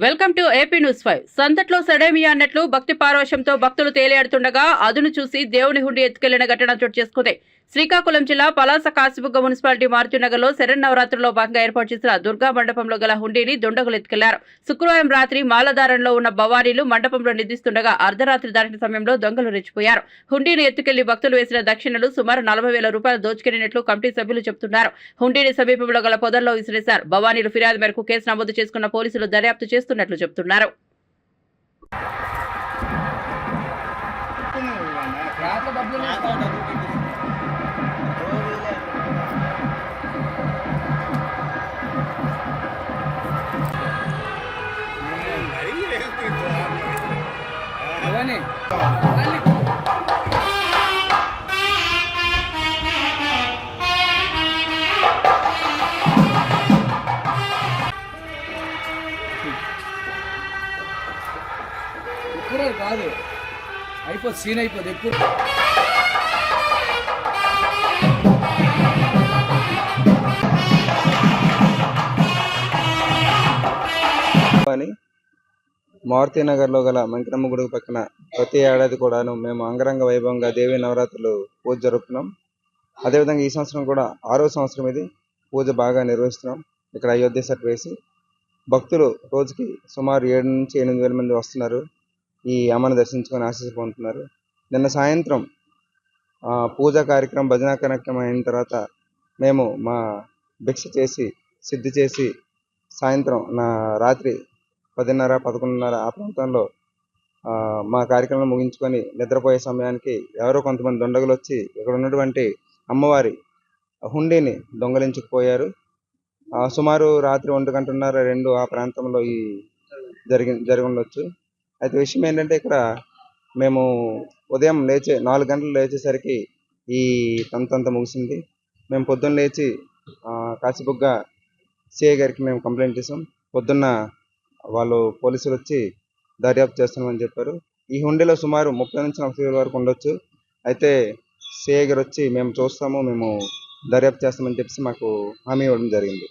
Welcome to AP news 5. సంతట్లో సడేమియా అన్నట్లు భక్తి పారవశ్యంతో భక్తులు తేలియాడుతుండగా అదును చూసి దేవుని హుండీ ఎత్తుకెళ్లిన ఘటన చోటు చేసుకుంది. శ్రీకాకుళం జిల్లా పలాస కాశీబుగ్గ మున్సిపాలిటీ మారుతినగర్లో శరన్నవరాత్రుల్లో భాగంగా ఏర్పాటు చేసిన దుర్గా మండపంలో గల హుండీని దుండగులు ఎత్తుకెళ్లారు. శుక్రవారం రాత్రి మాలధారంలో ఉన్న భవానీలు మండపంలో నిద్రిస్తుండగా అర్ధరాత్రి దాటిన సమయంలో దొంగలు రెచ్చిపోయారు. హుండీని ఎత్తుకెళ్లి భక్తులు వేసిన దక్షిణలు సుమారు 40,000 రూపాయలు దోచుకెళ్లినట్లు కమిటీ సభ్యులు చెబుతున్నారు. హుండీని సమీపంలో గల పొదల్లో విసిరేశారు. భవానీలు ఫిర్యాదు మేరకు కేసు నమోదు చేసుకున్న పోలీసులు దర్యాప్తు చేస్తున్నట్లు చెబుతున్నారు. కాదు అయిపోతుంది, సీన్ అయిపోతుంది ఎక్కువ. మారుతినగర్లో గల మంకినమ్మ గుడి పక్కన ప్రతి ఏడాది కూడాను మేము అంగరంగ వైభవంగా దేవీ నవరాత్రులు పూజ జరుపుతున్నాం. అదేవిధంగా ఈ సంవత్సరం కూడా 6వ సంవత్సరం ఇది పూజ బాగా నిర్వహిస్తున్నాం. ఇక్కడ అయోధ్య సెట్ వేసి భక్తులు రోజుకి సుమారు 7 నుంచి 8,000 మంది వస్తున్నారు. ఈ అమ్మను దర్శించుకొని ఆశీస్సు పొందుతున్నారు. నిన్న సాయంత్రం పూజా కార్యక్రమం భజన కార్యక్రమం అయిన తర్వాత మేము మా భిక్ష చేసి సిద్ధి చేసి సాయంత్రం రాత్రి 10:30, 11:30 ఆ ప్రాంతంలో మా కార్యక్రమం ముగించుకొని నిద్రపోయే సమయానికి ఎవరో కొంతమంది దొండగులు వచ్చి ఇక్కడ ఉన్నటువంటి అమ్మవారి హుండీని దొంగలించుకుపోయారు. సుమారు రాత్రి 1:30, 2 ఆ ప్రాంతంలో ఈ జరిగి ఉండొచ్చు. అయితే విషయం ఏంటంటే ఇక్కడ మేము ఉదయం 4 గంటలు లేచేసరికి ఈ తంతంతా ముగిసింది. మేము పొద్దున్న లేచి కాశీబుగ్గ సిఐ గారికి మేము కంప్లైంట్ చేసాం. పొద్దున్న వాళ్ళు పోలీసులు వచ్చి దర్యాప్తు చేస్తున్నామని చెప్పారు. ఈ హుండీలో సుమారు 30 నుంచి 40,000 వరకు ఉండొచ్చు. అయితే సిఐ గారు వచ్చి మేము చూస్తాము, మేము దర్యాప్తు చేస్తామని చెప్పి మాకు హామీ ఇవ్వడం జరిగింది.